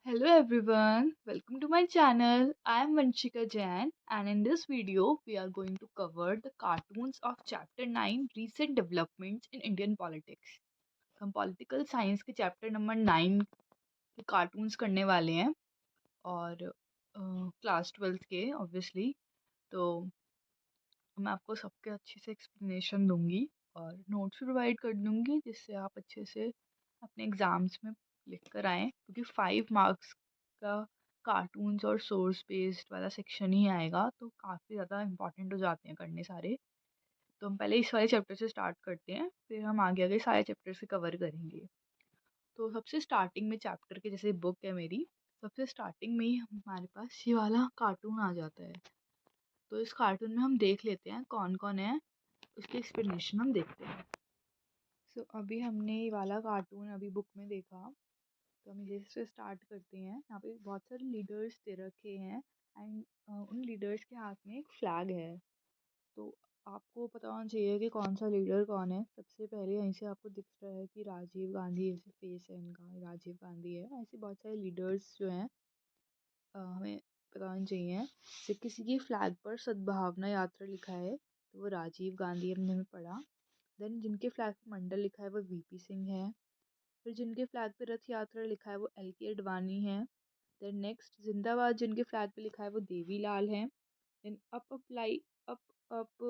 Hello everyone, welcome to my channel. I am Vanshika Jain and in this video we are going to cover the cartoons of chapter 9 recent developments in Indian politics. हम political science के chapter number 9 के cartoons करने वाले हैं और class 12th के obviously. तो मैं आपको सबके अच्छे से एक्सप्लेनेशन दूंगी और नोट्स भी प्रोवाइड कर दूंगी जिससे आप अच्छे से अपने एग्ज़ाम्स में लिख कर आएँ, क्योंकि 5 मार्क्स का कार्टून्स और सोर्स बेस्ड वाला सेक्शन ही आएगा तो काफ़ी ज़्यादा इंपॉर्टेंट हो जाते हैं करने सारे। तो हम पहले इस वाले चैप्टर से स्टार्ट करते हैं, फिर हम आगे आगे सारे चैप्टर से कवर करेंगे। तो सबसे स्टार्टिंग में चैप्टर के जैसे बुक है मेरी, सबसे स्टार्टिंग में ही हमारे पास ये वाला कार्टून आ जाता है। तो इस कार्टून में हम देख लेते हैं कौन कौन है, उसकी एक्सप्लेनेशन हम देखते हैं। अभी हमने ये वाला कार्टून अभी बुक में देखा, तो हम इसे से स्टार्ट करते हैं। यहाँ पे बहुत सारे लीडर्स दे रखे हैं एंड उन लीडर्स के हाथ में एक फ्लैग है। तो आपको पता होना चाहिए कि कौन सा लीडर कौन है। सबसे पहले यहीं से आपको दिख रहा है कि राजीव गांधी, ऐसे फेस है इनका, राजीव गांधी है। ऐसे बहुत सारे लीडर्स जो हैं हमें पता होना चाहिए। जैसे किसी की फ्लैग पर सद्भावना यात्रा लिखा है तो वो राजीव गांधी हमने पढ़ा। देन जिनके फ्लैग पर मंडल लिखा है वो वीपी सिंह है। फिर जिनके फ्लैग पे रथ यात्रा लिखा है वो एल के अडवाणी है। देन नेक्स्ट जिंदाबाद जिनके फ्लैग पे लिखा है वो देवीलाल है। Then up apply up up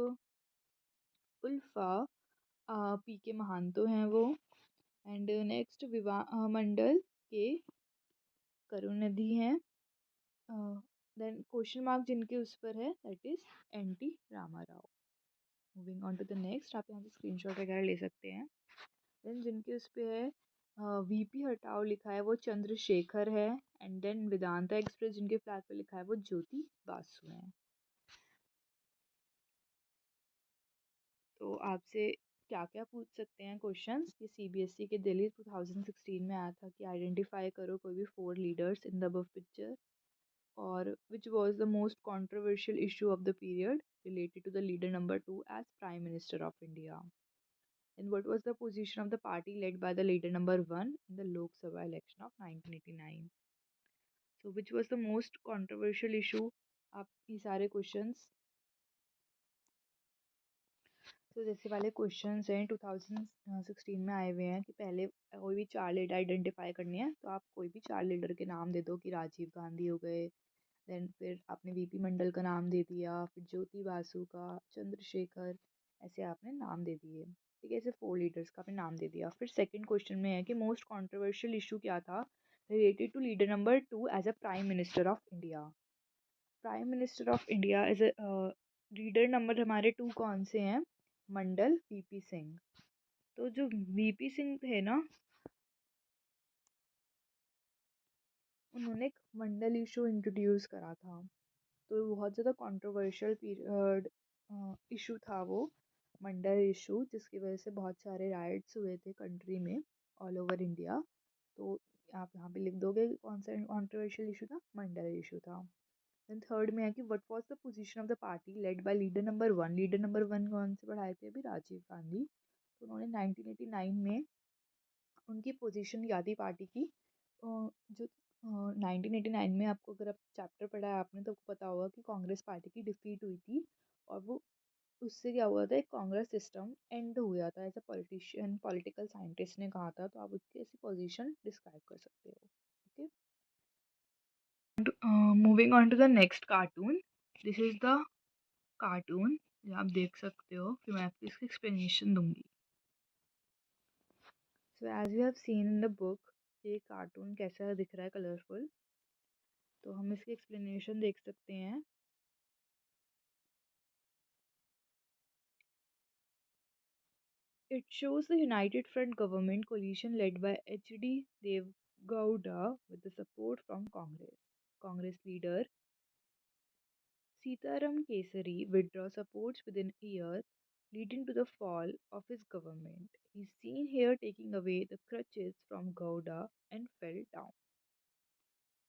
ULFA P K Mahanta हैं वो। एंड नेक्स्ट विवाह मंडल के करुणनिधि हैं। देन क्वेश्चन मार्क जिनके उस पर है that is N T Rama Rao. Moving on to the next, आप यहाँ से स्क्रीनशॉट वगैरह ले सकते हैं। देन जिनके उस पे है वीपी हटाओ लिखा है वो चंद्रशेखर है। एंड देन वेदांता एक्सप्रेस जिनके फ्लैग पे लिखा है वो ज्योति बासु है। तो आपसे क्या क्या पूछ सकते हैं क्वेश्चंस। ये सीबीएसई के दिल्ली 2016 में आया था कि आइडेंटिफाई करो कोई भी 4 leaders in the above picture, और which was the most controversial issue of the period related to the leader number 2 as Prime Minister of India. And what was the position of the party led by the leader number 1 in the Lok Sabha election of 1989? So which was the most controversial issue? आप ये सारे questions, तो जैसे वाले questions हैं 2016 में आए हुए हैं कि पहले कोई भी 4 लीडर आइडेंटिफाई करनी है, तो आप कोई भी 4 लीडर के नाम दे दो कि राजीव गांधी हो गए। देन फिर आपने वीपी मंडल का नाम दे दिया, फिर ज्योति बासु का, चंद्रशेखर, ऐसे आपने नाम दे दिए। ठीक है, ऐसे 4 लीडर्स का आपने नाम दे दिया। फिर सेकंड क्वेश्चन में है कि मोस्ट कॉन्ट्रोवर्शियल इशू क्या था related to leader number 2 as a prime minister of India. Prime minister of India as a leader number हमारे 2 कौन से हैं? मंडल, वीपी सिंह। तो जो वीपी सिंह थे ना, उन्होंने एक मंडल इशू इंट्रोड्यूस करा था। तो बहुत ज़्यादा कंट्रोवर्शियल पीरियड इशू था वो मंडल इशू, जिसकी वजह से बहुत सारे राइट्स हुए थे कंट्री में, ऑल ओवर इंडिया। तो आप यहाँ पे लिख दोगे कि कौन सा कंट्रोवर्शियल इशू था? मंडल इशू था। देन थर्ड में है कि what was the position of the party led by leader number 1। Leader number 1 कौन से पढ़ाए थे? अभी राजीव गांधी। तो उन्होंने 1989 में उनकी पोजीशन क्या थी पार्टी की? जो 1989 में, आपको अगर आप चैप्टर पढ़ा है आपने तो आपको पता होगा कि कांग्रेस पार्टी की डिफीट हुई थी, और वो उससे क्या हुआ था, एक कांग्रेस सिस्टम एंड हुआ था, ऐसा पॉलिटिशियन पॉलिटिकल साइंटिस्ट ने कहा था। तो आप उसकी ऐसी पोजीशन डिस्क्राइब कर सकते हो। Okay, moving on to the next cartoon. This is the cartoon, आप देख सकते हो, फिर मैं आपको इसकी एक्सप्लेनेशन दूंगी। So as you have seen in the book, ये कार्टून कैसा दिख रहा है, कलरफुल। तो हम इसकी एक्सप्लेनेशन देख सकते हैं। It shows the United Front government coalition led by H.D. Dev Gowda with the support from Congress. Congress leader Sitaram Kesari withdraw supports within a year, leading to the fall of his government. He is seen here taking away the crutches from Gowda and fell down.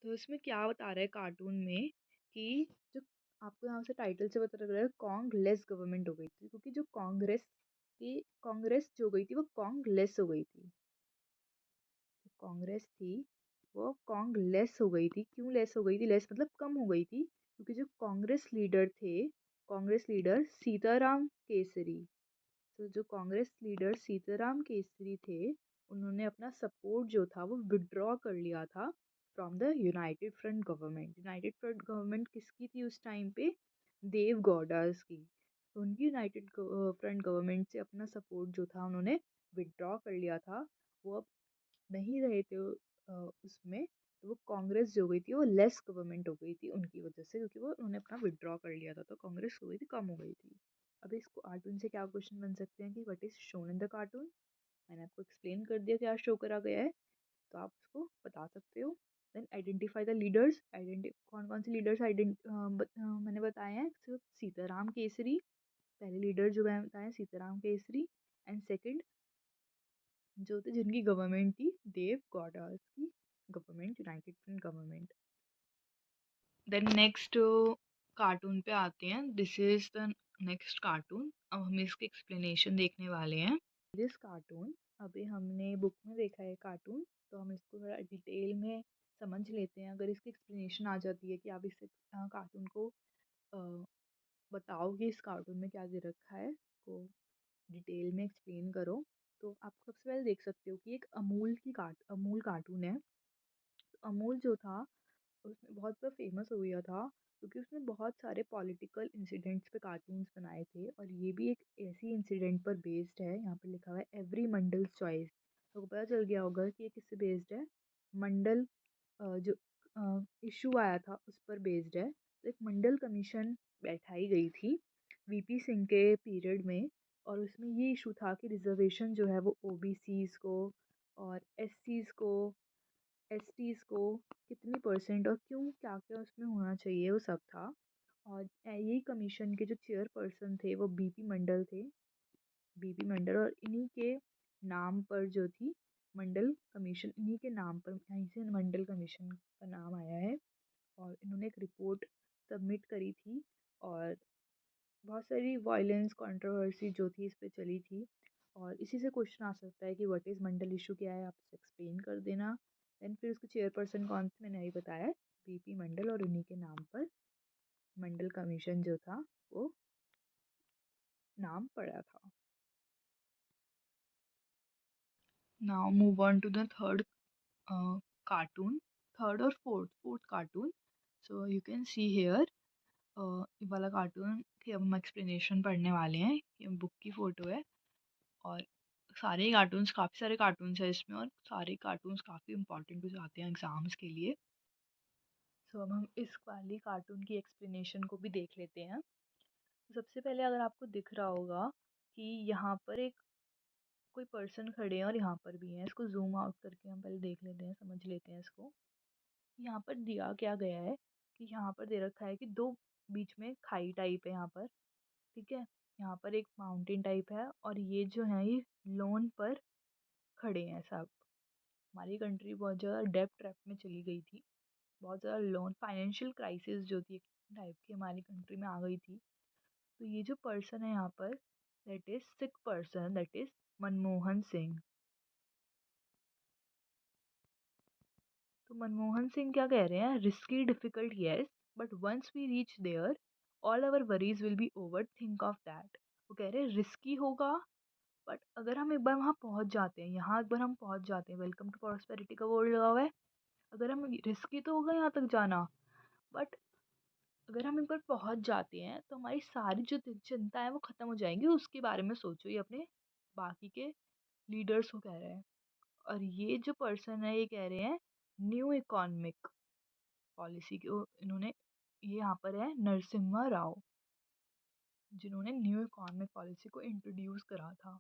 तो इसमें क्या बता रहा है cartoon में कि जो आपको यहाँ से टाइटल से पता लग रहा है, कांग्रेस गवर्नमेंट हो गई थी, क्योंकि जो कांग्रेस जो गई थी वो कांग्रेस हो गई थी। जो कांग्रेस थी वो कॉन्ग लेस हो गई थी। क्यों लेस हो गई थी? लेस मतलब कम हो गई थी, क्योंकि जो कांग्रेस लीडर सीताराम केसरी, तो जो कांग्रेस लीडर सीताराम केसरी थे, उन्होंने अपना सपोर्ट जो था वो विड्रॉ कर लिया था from the United front government. United front government किसकी थी उस टाइम पे? देव गौडास की। तो उनकी यूनाइटेड फ्रंट गवर्नमेंट से अपना सपोर्ट जो था उन्होंने विड्रॉ कर लिया था। वो अब नहीं रहे थे उसमें। तो वो कांग्रेस जो हो गई थी वो लेस गवर्नमेंट हो गई थी उनकी वजह से, क्योंकि वो उन्होंने अपना विड्रॉ कर लिया था, तो कांग्रेस हो गई थी, कम हो गई थी। अब इस कार्टून से क्या क्वेश्चन बन सकते हैं कि what is shown in the cartoon. मैंने आपको एक्सप्लेन कर दिया क्या शो करा गया है, तो आप उसको बता सकते हो। Then identify the leaders. कौन कौन से लीडर्स मैंने बताए हैं? सिर्फ सीताराम केसरी, पहले लीडर जो मैंने बताए सीताराम केसरी। एंड सेकंड जो थे जिनकी गवर्नमेंट थी देव गौडास की government, united front government. Then next cartoon पे आते हैं। This is the next cartoon. अब हम इसके एक्सप्लेनेशन देखने वाले हैं। दिस कार्टून, अभी हमने बुक में देखा है कार्टून, तो हम इसको थोड़ा डिटेल में समझ लेते हैं। अगर इसकी एक्सप्लेनेशन आ जाती है कि आप इस कार्टून को बताओ कि इस कार्टून में क्या दे रखा है, तो डिटेल में एक्सप्लेन करो। तो आप सबसे पहले देख सकते हो कि एक अमूल कार्टून है। तो अमूल जो था उसने बहुत ज़्यादा फेमस हो गया था, क्योंकि उसने बहुत सारे पॉलिटिकल इंसिडेंट्स पे कार्टून्स बनाए थे, और ये भी एक ऐसी इंसिडेंट पर बेस्ड है। यहाँ पे लिखा हुआ है एवरी मंडल्स चॉइस, तो पता चल गया होगा कि ये किससे बेस्ड है। मंडल जो इशू आया था उस पर बेस्ड है। तो एक मंडल कमीशन बैठाई गई थी वीपी सिंह के पीरियड में, और उसमें ये इशू था कि रिजर्वेशन जो है वो ओबीसीज को और एससीज को, एसटीज को कितनी परसेंट और क्यों, क्या क्या उसमें होना चाहिए, वो सब था। और यही कमीशन के जो चेयरपर्सन थे वो बीपी मंडल थे, बीपी मंडल। और इन्हीं के नाम पर जो थी मंडल कमीशन, इन्हीं के नाम पर यहीं से मंडल कमीशन का नाम आया है। और इन्होंने एक रिपोर्ट सबमिट करी थी, और बहुत सारी वायलेंस कंट्रोवर्सी जो थी इस पे चली थी। और इसी से क्वेश्चन आ सकता है कि व्हाट इज़ मंडल इशू, क्या है, आप एक्सप्लेन कर देना। देन फिर उसके चेयरपर्सन कौन थे, मैंने अभी बताया, बीपी मंडल, और उन्हीं के नाम पर मंडल कमीशन जो था वो नाम पड़ा था। Now move on to the third cartoon, third or fourth cartoon. So you can see here ये वाला कार्टून की अब हम एक्सप्लेनेशन पढ़ने वाले हैं। ये बुक की फ़ोटो है, और सारे कार्टून्स, काफ़ी सारे कार्टून्स हैं इसमें, और सारे कार्टून्स काफ़ी इंपॉर्टेंट हो जाते हैं एग्ज़ाम्स के लिए। सो अब हम इस वाली कार्टून की एक्सप्लेनेशन को भी देख लेते हैं। तो सबसे पहले अगर आपको दिख रहा होगा कि यहाँ पर एक कोई पर्सन खड़े हैं, और यहाँ पर भी हैं। इसको जूम आउट करके हम पहले देख लेते हैं, समझ लेते हैं इसको। यहाँ पर दिया क्या गया है कि यहाँ पर दे रखा है कि दो बीच में खाई टाइप है यहाँ पर, ठीक है। यहाँ पर एक माउंटेन टाइप है, और ये जो है ये लोन पर खड़े हैं सब। हमारी कंट्री बहुत ज़्यादा डेब्ट ट्रैप में चली गई थी, बहुत ज़्यादा लोन फाइनेंशियल क्राइसिस जो थी एक टाइप की हमारी कंट्री में आ गई थी। तो ये जो पर्सन है यहाँ पर, that is sick person, that is Manmohan Singh. तो मनमोहन सिंह क्या कह रहे हैं? Risky difficult yes, but once we reach there all our worries will be over, think of that. वो कह रहे हैं रिस्की होगा, बट अगर हम एक बार वहाँ पहुँच जाते हैं, यहाँ एक बार हम पहुँच जाते हैं, वेलकम टू प्रॉस्पेरिटी का बोर्ड लगा हुआ है। अगर हम, रिस्की तो होगा यहाँ तक जाना, बट अगर हम एक बार पहुँच जाते हैं तो हमारी सारी जो चिंता है वो ख़त्म हो जाएंगी। उसके बारे में सोचो, ये अपने बाकी के लीडर्स को कह रहे हैं। और ये जो पर्सन है ये कह रहे हैं न्यू इकोनॉमिक पॉलिसी की। इन्होंने, ये यहाँ पर है नरसिम्हा राव, जिन्होंने न्यू इकोनॉमिक पॉलिसी को इंट्रोड्यूस करा था।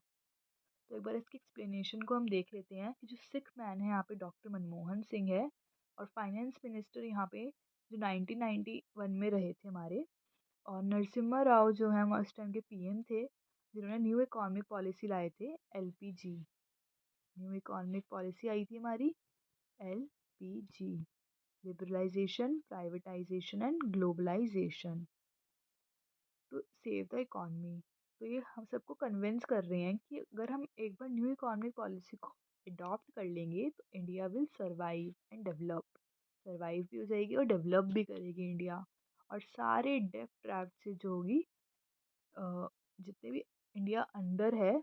तो एक बार इसकी एक्सप्लेनेशन को हम देख लेते हैं कि जो सिख मैन है यहाँ पे डॉक्टर मनमोहन सिंह है, और फाइनेंस मिनिस्टर यहाँ पे जो 1991 में रहे थे हमारे। और नरसिम्हा राव जो है उस टाइम के पीएम थे, जिन्होंने न्यू इकोनॉमिक पॉलिसी लाए थे, एलपीजी। न्यू इकोनॉमिक पॉलिसी आई थी हमारी LPG, liberalisation, privatisation and globalisation to save the economy. तो ये हम सबको कन्विंस कर रहे हैं कि अगर हम एक बार न्यू इकोनॉमिक पॉलिसी को अडॉप्ट कर लेंगे तो India will survive and develop. Survive भी हो जाएगी और डेवलप भी करेगी इंडिया। और सारे डेप ट्रैप से जो होगी, जितने भी इंडिया अंदर है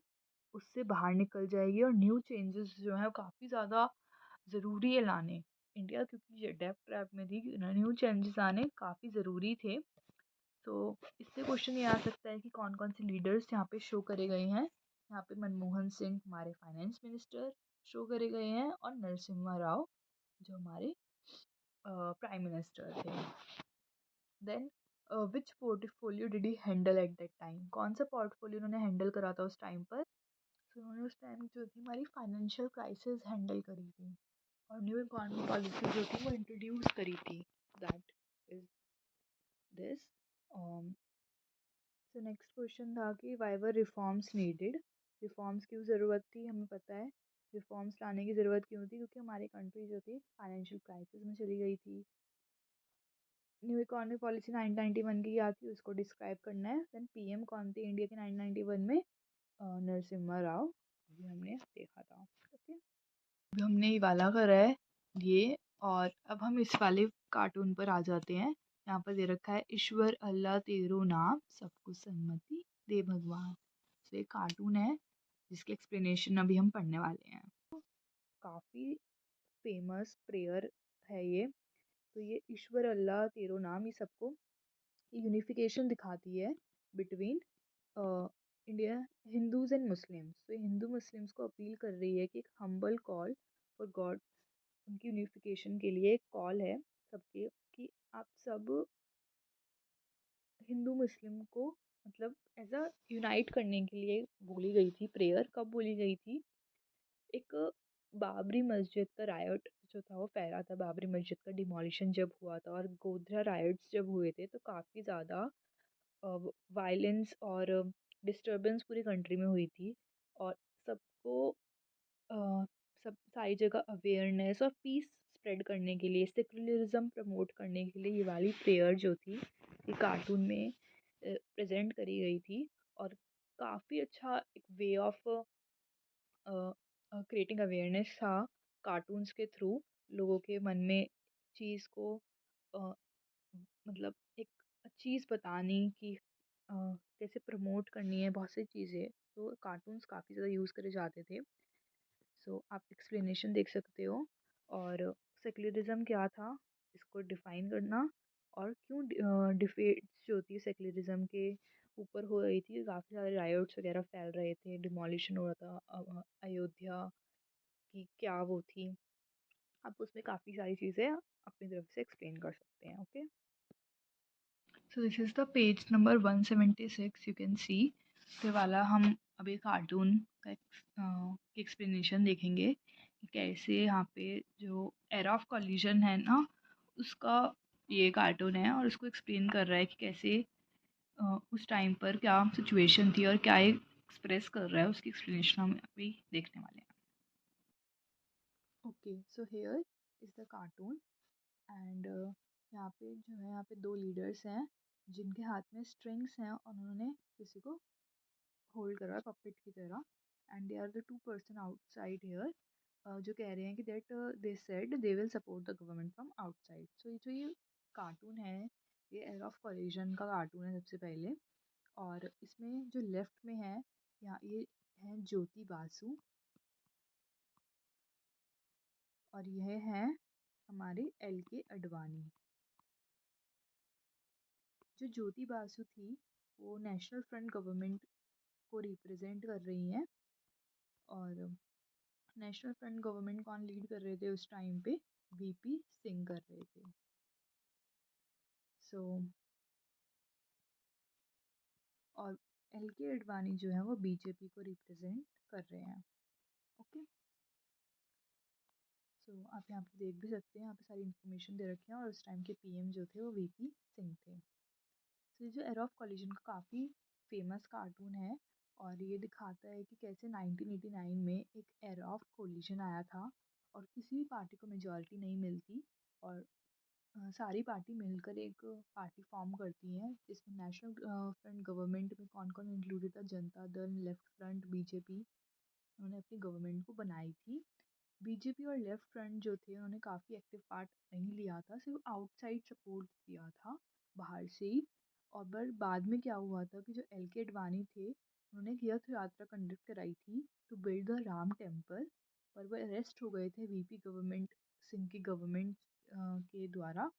उससे बाहर निकल जाएगी, और न्यू चेंजेस जो हैं वो काफ़ी ज़्यादा ज़रूरी है लाने। इंडिया क्योंकि डेप ट्रैप में थी, न्यू चेंजेस आने काफ़ी ज़रूरी थे। तो इससे क्वेश्चन ये आ सकता है कि कौन कौन से लीडर्स यहाँ पे शो करे गए हैं। यहाँ पे मनमोहन सिंह हमारे फाइनेंस मिनिस्टर शो करे गए हैं, और नरसिम्हा राव जो हमारे प्राइम मिनिस्टर थे। Then which portfolio did he handle at that time, कौन सा पोर्टफोलियो उन्होंने हैंडल करा था उस टाइम पर। तो उन्होंने उस टाइम जो थी हमारी फाइनेंशियल क्राइसिस हैंडल करी थी, और न्यू इकॉनमी पॉलिसी जो थी वो इंट्रोड्यूस करी थी। That is this. तो नेक्स्ट क्वेश्चन था कि why were reforms needed. Reforms क्यों ज़रूरत थी, हमें पता है रिफॉर्म्स लाने की ज़रूरत क्यों थी, क्योंकि हमारी कंट्री जो थी फाइनेंशियल क्राइसिस में चली गई थी। न्यू इकॉनमी पॉलिसी 1991 की क्या थी उसको डिस्क्राइब करना है। देन पीएम कौन थे इंडिया के 1991 में, नरसिम्हा राव, अभी हमने देखा था। ओके, अभी हमने ये वाला करा है ये, और अब हम इस वाले कार्टून पर आ जाते हैं। यहाँ पर दे रखा है ईश्वर अल्लाह तेरो नाम सबको सम्मति दे भगवान। तो ये कार्टून है जिसकी एक्सप्लेनेशन अभी हम पढ़ने वाले हैं। काफ़ी फेमस प्रेयर है ये। तो ये ईश्वर अल्लाह तेरो नाम, ये सबको यूनिफिकेशन दिखाती है between India Hindus and Muslims. तो हिंदू मुस्लिम्स को अपील कर रही है कि एक हम्बल कॉल फॉर गॉड, उनकी यूनिफिकेशन के लिए एक कॉल है सबके, कि आप सब हिंदू मुस्लिम को मतलब एज अ यूनाइट करने के लिए बोली गई थी प्रेयर। कब बोली गई थी, एक बाबरी मस्जिद का रायट जो था वो फैला था, बाबरी मस्जिद का डिमोलिशन जब हुआ था और गोधरा रायट्स जब हुए थे, तो काफ़ी ज़्यादा वायलेंस और डिस्टरबेंस पूरी कंट्री में हुई थी। और सबको सब सारी जगह अवेयरनेस और पीस स्प्रेड करने के लिए, सेकुलरिज्म प्रमोट करने के लिए ये वाली प्रेयर जो थी ये कार्टून में प्रेजेंट करी गई थी। और काफ़ी अच्छा एक वे ऑफ क्रिएटिंग अवेयरनेस था कार्टून्स के थ्रू, लोगों के मन में चीज़ को अ, मतलब एक चीज़ बताने की, कैसे प्रमोट करनी है बहुत सी चीज़ें, तो कार्टून्स काफ़ी ज़्यादा यूज़ करे जाते थे। सो आप एक्सप्लेनेशन देख सकते हो। और सेकुलरिज्म क्या था इसको डिफाइन करना, और क्यों डिफेट्स जो होती है सेकुलरिज्म के ऊपर हो रही थी, काफ़ी सारे रायोट्स वगैरह फैल रहे थे, डिमोलिशन हो रहा था अयोध्या की, क्या वो थी। आप उसमें काफ़ी सारी चीज़ें अपनी तरफ से एक्सप्लेन कर सकते हैं। Okay, so this is the page number 176, you can see. ये वाला हम अभी कार्टून का एक्सप्लेनेशन देखेंगे कि कैसे यहाँ पे जो एरा ऑफ कॉलिजन है ना उसका ये कार्टून है, और उसको एक्सप्लेन कर रहा है कि कैसे उस टाइम पर क्या सिचुएशन थी और क्या एक्सप्रेस कर रहा है, उसकी एक्सप्लेनेशन हम अभी देखने वाले हैं। Okay, so here is the cartoon, and यहाँ पे जो है यहाँ पे दो लीडर्स हैं जिनके हाथ में स्ट्रिंग्स हैं, और उन्होंने किसी को होल्ड करा है पपेट की तरह। And they are the two person outside here, जो कह रहे हैं कि that they said they will support the government from outside. So ये जो ये कार्टून है ये एयर ऑफ कॉलिजन का कार्टून है सबसे पहले। और इसमें जो लेफ्ट में है यहाँ ये है ज्योति बासु, और यह है हमारे एल के अडवाणी। जो ज्योति बासु थी वो नेशनल फ्रंट गवर्नमेंट को रिप्रेजेंट कर रही हैं। और नेशनल फ्रंट गवर्नमेंट कौन लीड कर रहे थे उस टाइम पे, वीपी सिंह कर रहे थे। सो और एल के अडवाणी जो है वो बीजेपी को रिप्रेजेंट कर रहे हैं। ओके, सो आप यहाँ पे देख भी सकते हैं, यहाँ पे सारी इन्फॉर्मेशन दे रखी है, और उस टाइम के पीएम जो थे वो वीपी सिंह थे। तो ये जो एरा ऑफ कॉलिजन का काफ़ी फेमस कार्टून है, और ये दिखाता है कि कैसे 1989 में एक एरा ऑफ कॉलिजन आया था, और किसी भी पार्टी को मेजॉरिटी नहीं मिलती, और सारी पार्टी मिलकर एक पार्टी फॉर्म करती हैं, जिसमें नेशनल फ्रंट गवर्नमेंट में कौन कौन इंक्लूडेड था, Janata Dal, left front, BJP, उन्होंने अपनी गवर्नमेंट को बनाई थी। बीजेपी और लेफ्ट फ्रंट जो थे उन्होंने काफ़ी एक्टिव पार्ट नहीं लिया था, सिर्फ आउटसाइड सपोर्ट दिया था बाहर से ही। और पर बाद में क्या हुआ था कि जो एल के अडवाणी थे उन्होंने एक यथ यात्रा कंडक्ट कराई थी to build the Ram temple, पर वो अरेस्ट हो गए थे वीपी गवर्नमेंट सिंह की गवर्नमेंट के द्वारा।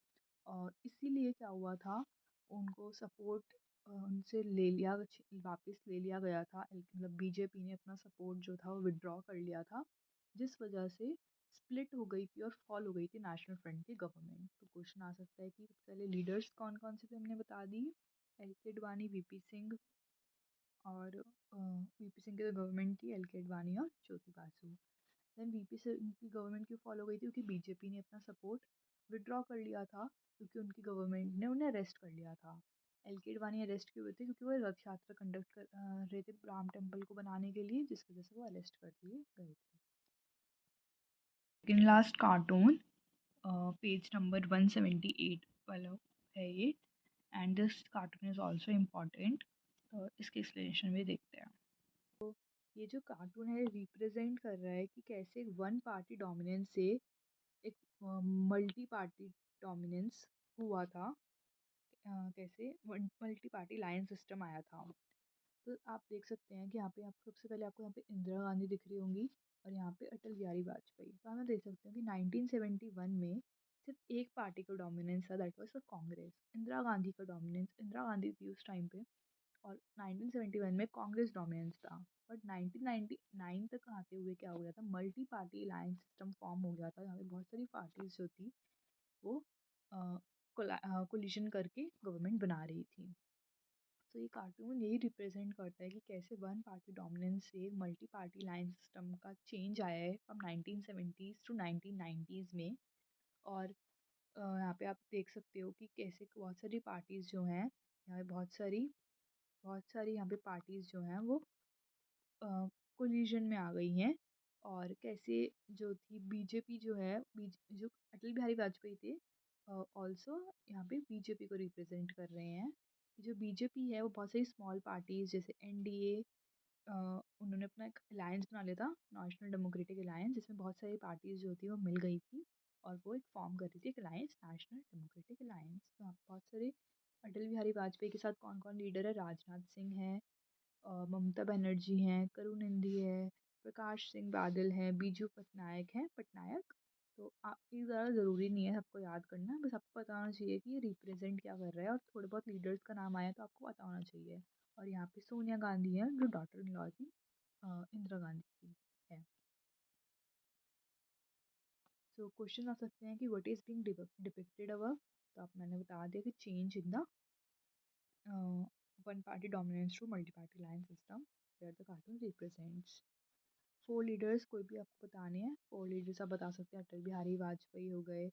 और इसीलिए क्या हुआ था, उनको सपोर्ट उनसे ले लिया, वापस ले लिया गया था। मतलब बीजेपी ने अपना सपोर्ट जो था वो विड्रॉ कर लिया था, जिस वजह से स्प्लिट हो गई थी और फॉल हो गई थी नेशनल फ्रंट की गवर्नमेंट। तो क्वेश्चन आ सकता है कि सबसे पहले लीडर्स कौन कौन से थे हमने बता दी, एल के अडवाणी, वीपी सिंह और वीपी सिंह की गवर्नमेंट थी, एल के अडवाणी और ज्योति बासु। देन वीपी सिंह की गवर्नमेंट क्यों फॉलो गई थी, क्योंकि बीजेपी ने अपना सपोर्ट विड्रॉ कर लिया था, क्योंकि उनकी गवर्नमेंट ने उन्हें अरेस्ट कर लिया था। एल के अडवाणी अरेस्ट क्यों हुए थे, क्योंकि वो रथ यात्रा कंडक्ट कर रहे थे राम टेम्पल को बनाने के लिए, जिस वजह से वो अरेस्ट कर लिए गए थे। Second last cartoon page number 178 वाला है ये, and this cartoon is also important, तो इसके एक्सप्लेनेशन भी देखते हैं। तो ये जो कार्टून है रिप्रेजेंट कर रहा है कि कैसे वन पार्टी डोमिनेंस से एक मल्टी पार्टी डोमिनेंस हुआ था, कैसे मल्टी पार्टी लाइन सिस्टम आया था। तो आप देख सकते हैं कि यहाँ पे आप सबसे पहले आपको यहाँ पे इंदिरा गांधी दिख रही होंगी और यहाँ पे अटल बिहारी वाजपेयी। तो हमें देख सकते हैं कि 1971 में सिर्फ एक पार्टी का डोमिनेंस था, that was the Congress. Indira Gandhi का डोमिनेंस, इंदिरा गांधी थी उस टाइम पे, और 1971 में कांग्रेस डोमिनेंस था। बट 1999 तक आते हुए क्या हो गया था, multi party alliance system form हो गया था। यहाँ पे बहुत सारी पार्टीज जो थी वो कोलिशन करके गवर्नमेंट बना रही थी। तो ये कार्टून यही रिप्रेजेंट करता है कि कैसे वन पार्टी डोमिनेंस से मल्टी पार्टी लाइन सिस्टम का चेंज आया है फ्रॉम 1970s टू 1990s में। और यहाँ पे आप देख सकते हो कि कैसे बहुत सारी पार्टीज़ जो हैं, यहाँ पे बहुत सारी यहाँ पे पार्टीज़ जो हैं वो कोलिजन में आ गई हैं। और कैसे जो थी बीजेपी जो है, जो अटल बिहारी वाजपेयी थे ऑल्सो यहाँ पे बीजेपी को रिप्रेजेंट कर रहे हैं। जो बीजेपी है वो बहुत सारी स्मॉल पार्टीज जैसे एनडीए, उन्होंने अपना एक अलायंस बना लिया था, नेशनल डेमोक्रेटिक अलायंस, जिसमें बहुत सारी पार्टीज जो थी वो मिल गई थी और वो एक फॉर्म कर रही थी एक अलायंस, नेशनल डेमोक्रेटिक अलायंस। तो आप बहुत सारे अटल बिहारी वाजपेयी के साथ कौन कौन लीडर है, राजनाथ सिंह है, ममता बनर्जी हैं, करुणिंदी है, प्रकाश सिंह बादल हैं, बीजू पटनायक। तो आपकी ज़्यादा ज़रूरी नहीं है सबको याद करना, बस आपको पता होना चाहिए कि ये रिप्रेजेंट क्या कर रहा है, और थोड़े बहुत लीडर्स का नाम आया तो आपको पता होना चाहिए। और यहाँ पे सोनिया गांधी है जो डॉटर इन लॉ थी इंदिरा गांधी की है। सो क्वेश्चन आ सकते हैं कि what is being depicted above. तो आप मैंने बता दिया कि change in the one party dominance to multi party line system where the cartoon represents. Four leaders कोई भी आपको बताने हैं, फोर लीडर्स आप बता सकते हैं, अटल बिहारी वाजपेयी हो गए,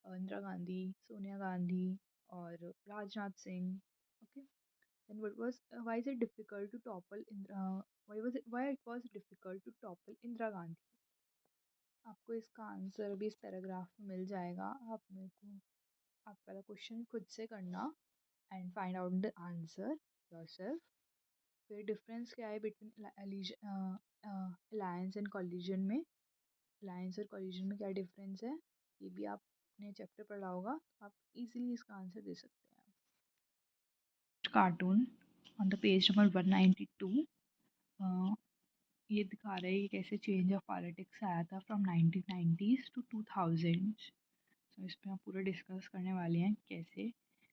इंदिरा गांधी, सोनिया गांधी और Rajnath Singh. Okay, then what was why is it difficult to topple Indira, why it was difficult to topple Indira Gandhi. आपको इसका आंसर अभी इस पैराग्राफ में मिल जाएगा। आप मेरे को, आप पहला क्वेश्चन खुद से करना and find out the answer yourself. फिर डिफरेंस क्या है बिटवीन अलायंस एंड कॉलिजन में, अलायंस और कॉलिजन में क्या डिफरेंस है, ये भी आपने चैप्टर पढ़ा होगा, तो आप इजीली इसका आंसर दे सकते हैं। Cartoon on the page number 192 ये दिखा रहा है कि कैसे चेंज ऑफ पॉलिटिक्स आया था फ्रॉम 1990s टू 2000s। तो इस पर हम पूरा डिस्कस करने वाले हैं कैसे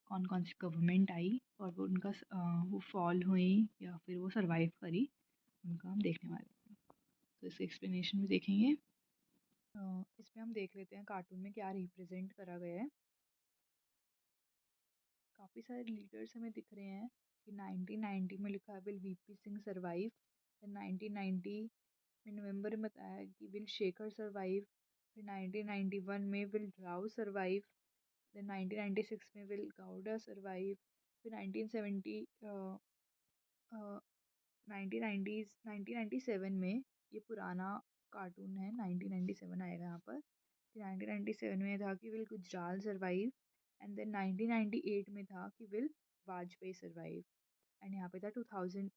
कौन कौन सी गवर्नमेंट आई और वो उनका वो फॉल हुई या फिर वो सरवाइव करी, उनका हम देखने वाले हैं। तो इसके एक्सप्लेनेशन भी देखेंगे। इसमें हम देख लेते हैं कार्टून में क्या रिप्रेजेंट करा गया है। काफ़ी सारे लीडर्स हमें दिख रहे हैं कि 1990 में लिखा है विल वीपी सिंह सरवाइव, फिर 1990 में नवंबर में बताया कि विल शेखर सरवाइव, फिर 1991 में विल राव सरवाइव, फिर 1996 में विल गौडा सरवाइव, फिर 1970 1990s 1997 में, ये पुराना कार्टून है, 1997 आएगा यहाँ पर, फिर 1997 में था कि will Gujral survive, and then 1998 में था कि विल वाजपेयी सर्वाइव, एंड यहाँ पे था 2000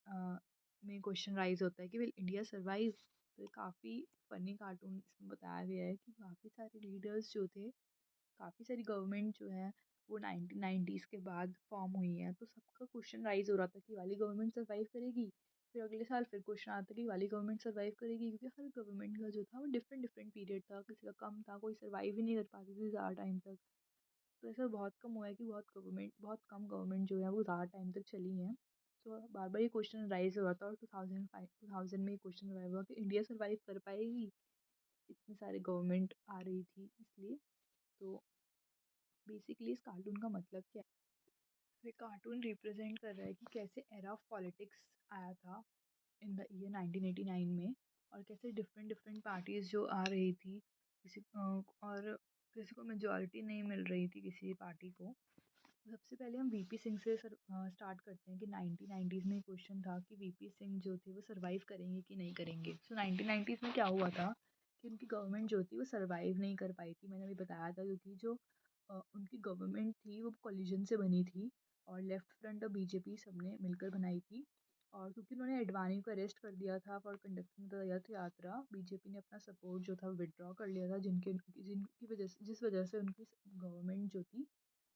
में क्वेश्चन राइज होता है कि विल इंडिया सर्वाइव। तो ये काफ़ी फ़नी कार्टून इसमें बताया गया है कि काफ़ी सारे लीडर्स जो थे, काफ़ी सारी गवर्नमेंट जो है वो 1990s के बाद फॉर्म हुई है, तो सबका क्वेश्चन राइज हो रहा था कि वाली गवर्नमेंट सर्वाइव करेगी। फिर अगले साल फिर क्वेश्चन आता कि वाली गवर्नमेंट सर्वाइव करेगी, क्योंकि हर गवर्नमेंट का जो था वो डिफरेंट डिफरेंट पीरियड था, किसी का कम था, कोई सर्वाइव ही नहीं कर पाती थी ज़्यादा टाइम तक। तो ऐसा बहुत कम हुआ है कि बहुत कम गवर्नमेंट जो है वो ज़्यादा टाइम तक चली हैं। तो बार बार ये क्वेश्चन राइज हो रहा था, और 2000 में ये क्वेश्चन राइज हुआ कि इंडिया सर्वाइव कर पाएगी, इतनी सारी गवर्नमेंट आ रही थी इसलिए। तो बेसिकली इस कार्टून का मतलब क्या है? ये कार्टून रिप्रेजेंट कर रहा है कि कैसे एरा ऑफ पॉलिटिक्स आया था इन द ईयर 1989 में, और कैसे डिफरेंट डिफरेंट पार्टीज जो आ रही थी, और किसी को मेजोरिटी नहीं मिल रही थी किसी पार्टी को। सबसे पहले हम वीपी सिंह से स्टार्ट करते हैं कि 1990s में क्वेश्चन था कि वीपी सिंह जो थे वो सर्वाइव करेंगे कि नहीं करेंगे। सो 1990s में क्या हुआ था कि उनकी गवर्नमेंट जो थी वो सर्वाइव नहीं कर पाई थी, मैंने अभी बताया था, क्योंकि जो उनकी गवर्नमेंट थी वो कोलिजन से बनी थी, और लेफ्ट फ्रंट और बीजेपी सबने मिलकर बनाई थी। और क्योंकि उन्होंने एडवाणी को अरेस्ट कर दिया था फॉर कंडक्टिंग द रथ यात्रा, बीजेपी ने अपना सपोर्ट जो था विड्रॉ कर लिया था, जिनकी वजह से जिस वजह से उनकी गवर्नमेंट जो थी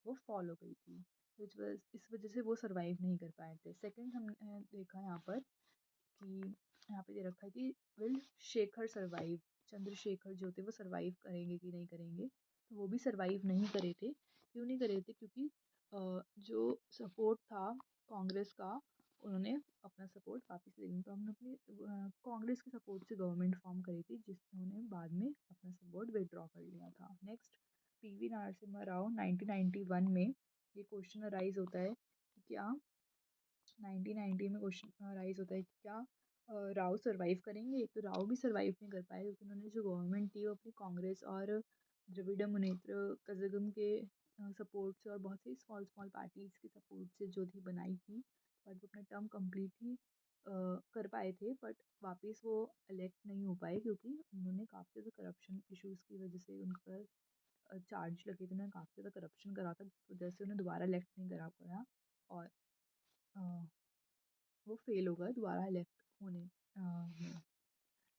वो फॉल हो गई थी। इस वजह से वो सर्वाइव नहीं कर पाए थे। सेकंड हमने देखा यहाँ पर कि यहाँ पे दे रखा है कि विल शेखर सर्वाइव, चंद्रशेखर जो थे वो सर्वाइव करेंगे कि नहीं करेंगे। तो वो भी सर्वाइव नहीं करे थे। क्यों नहीं करे थे? क्योंकि जो सपोर्ट था कांग्रेस का, उन्होंने अपना सपोर्ट वापस ले लिया। तो हमने अपनी कांग्रेस के सपोर्ट से गवर्नमेंट फॉर्म करी थी, जिन्होंने बाद में अपना सपोर्ट विड्रॉ कर लिया था। नेक्स्ट, पीवी नरसिम्हा राव 1991 में ये क्वेश्चन अराइज होता है कि क्या 1990 में क्वेश्चन राइज होता है कि क्या राव सर्वाइव करेंगे। तो राव भी सर्वाइव नहीं कर पाए, क्योंकि उन्होंने जो गवर्नमेंट थी वो अपनी कांग्रेस और द्रविड़ मुनेत्र कजगम के सपोर्ट से और बहुत सी स्मॉल स्मॉल पार्टीज के सपोर्ट से जो थी बनाई थी। बट वो अपना टर्म कम्प्लीट ही कर पाए थे, बट वापस वो इलेक्ट नहीं हो पाए, क्योंकि उन्होंने काफ़ी ज़्यादा करप्शन इश्यूज़ की वजह से उनका चार्ज लगे थे, उन्होंने काफ़ी ज़्यादा करप्शन करा था, जिस वजह से उन्हें दोबारा इलेक्ट नहीं करा पाया, और अ, वो फेल हो गए दोबारा इलेक्ट होने में।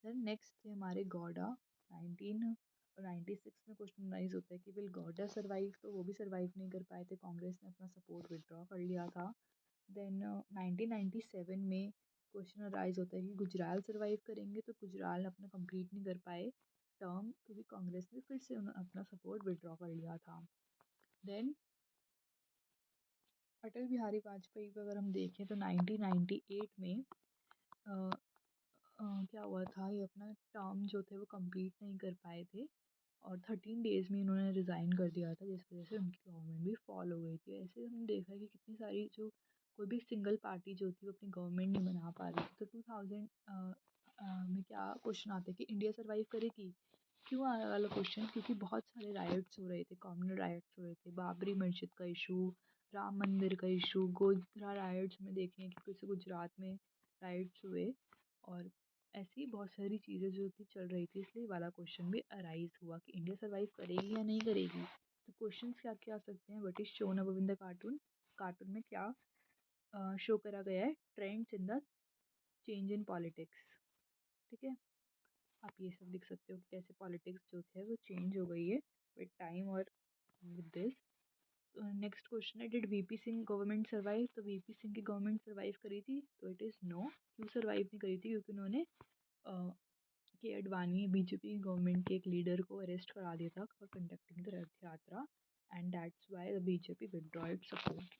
देन नेक्स्ट थे हमारे गौडा। 1996 में क्वेश्चन राइज होता है कि विल गौडा सर्वाइव। तो वो भी सर्वाइव नहीं कर पाए थे, कांग्रेस ने अपना सपोर्ट विड्रॉ कर लिया था। देन 1997 में क्वेश्चन राइज होता है कि गुजराल सर्वाइव करेंगे। तो गुजराल अपना कंप्लीट नहीं कर पाए टर्म, क्योंकि कांग्रेस ने फिर से अपना सपोर्ट विड्रॉ कर लिया था। देन अटल बिहारी वाजपेयी पर अगर हम देखें तो 1998 में क्या हुआ था, ये अपना टर्म जो थे वो कंप्लीट नहीं कर पाए थे, और 13 डेज़ में इन्होंने रिज़ाइन कर दिया था, जिस वजह से उनकी गवर्नमेंट भी फॉल हो गई थी। ऐसे हमने देखा है कि कितनी सारी जो कोई भी सिंगल पार्टी जो थी वो अपनी गवर्नमेंट नहीं बना पा रही थी। तो 2000 में क्या क्वेश्चन आता है कि इंडिया सर्वाइव करेगी। क्यों आया वाला क्वेश्चन? क्योंकि बहुत सारे राइट्स हो रहे थे, कॉमनल राइट्स हो रहे थे, बाबरी मस्जिद का इशू, राम मंदिर का इशू, गोधरा राइट्स में देखें कि कैसे गुजरात में राइट्स हुए, और ऐसी बहुत सारी चीज़ें जो थी चल रही थी, इसलिए वाला क्वेश्चन भी अराइज हुआ कि इंडिया सर्वाइव करेगी या नहीं करेगी। तो क्वेश्चंस क्या क्या आ सकते हैं? What is shown above in the cartoon? Cartoon में क्या शो करा गया है? Trends in the change in politics. ठीक है, आप ये सब लिख सकते हो कि कैसे पॉलिटिक्स जो है वो चेंज हो गई है विद टाइम और विद दिस। नेक्स्ट क्वेश्चन है, did VP Singh government survive? तो वीपी सिंह की गवर्नमेंट सर्वाइव करी थी, तो इट इज़ नो। क्यों सर्वाइव नहीं करी थी? क्योंकि उन्होंने के अडवाणी बीजेपी गवर्नमेंट के एक लीडर को अरेस्ट करा दिया था for conducting the Rath Yatra, and that's why the BJP withdraw its support.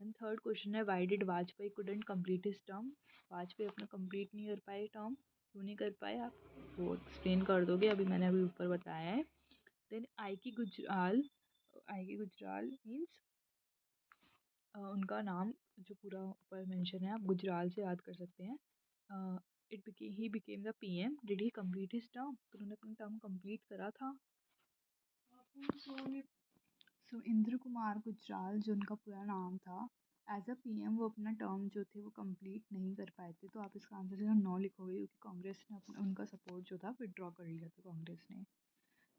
And third question है, why did Vajpayee couldn't complete his term? Vajpayee अपना कंप्लीट नहीं कर पाए टर्म, क्यों नहीं कर पाए? आप वो एक्सप्लेन कर दोगे, अभी मैंने अभी ऊपर बताया है। देन आई की गुजराल मीन्स उनका नाम जो पूरा ऊपर मेंशन है, आप गुजराल से याद कर सकते हैं। He became the PM, did he complete his term? तो उन्होंने अपना टर्म कंप्लीट करा था। सो इंद्र कुमार गुजराल जो उनका पूरा नाम था, एज अ पीएम वो अपना टर्म जो थे वो कंप्लीट नहीं कर पाए थे। तो आप इसका आंसर जो है 9 लिखोगे, क्योंकि कांग्रेस ने अपना उनका सपोर्ट जो था विड्रॉ कर लिया था कांग्रेस ने।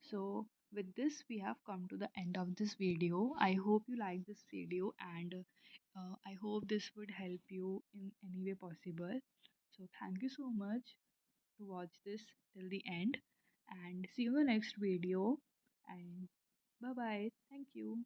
So with this we have come to the end of this video. I hope you like this video, and I hope this would help you in any way possible. So thank you so much to watch this till the end. And see you in the next video. And bye bye. Thank you.